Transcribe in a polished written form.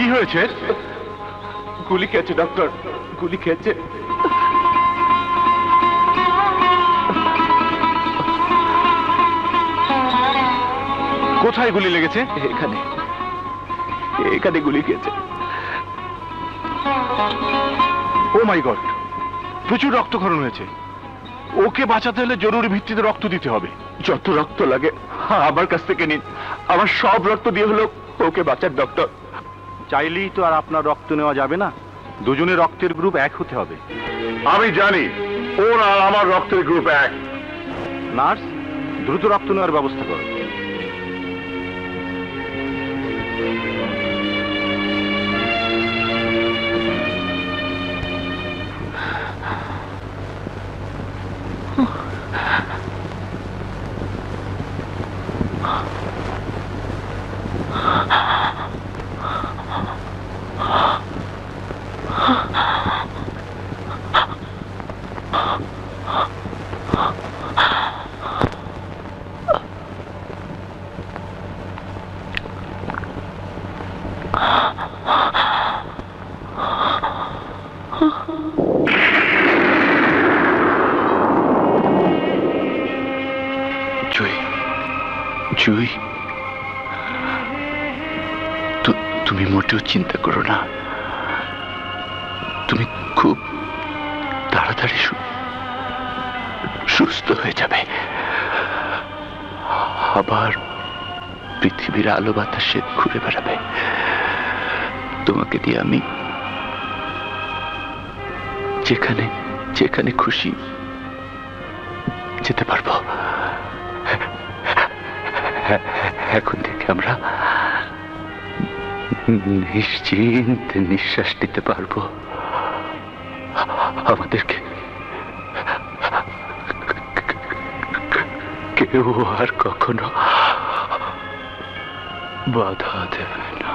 কি হয়েছে? গুলি খেয়েছে ডক্টর, গুলি খেয়েছে। কোথায় গুলি লেগেছে? এখানে, এখানে গুলি খেয়েছে। ও মাই গড, প্রচুর রক্তক্ষরণ হয়েছে। ওকে বাঁচাতে হলে জরুরি ভিত্তিতে রক্ত দিতে হবে। যত রক্ত লাগে আমার কাছ থেকে নিন, আমার সব রক্ত দিয়ে হলো ওকে বাঁচার ডক্টর। চাইলেই তো আর আপনার রক্ত নেওয়া যাবে না, দুজনের রক্তের গ্রুপ এক হতে হবে। আমি জানি ওর আর আমার রক্তের গ্রুপ এক। নার্স, দ্রুত রক্ত নেওয়ার ব্যবস্থা করো। জুই, তুমি মোটেও চিন্তা করো না। তুমি খুব তাড়াতাড়ি সুস্থ হয়ে যাবে। আবার পৃথিবীর আলো বাতাসে ঘুরে বেড়াবে। তোমাকে দিয়ে আমি যেখানে যেখানে খুশি যেতে পারবো। এখন থেকে আমরা নিশ্চিন্তে নিঃশ্বাস নিতে পারবো। আমাদেরকে কেউ আর কখনো বাধা দেবে না।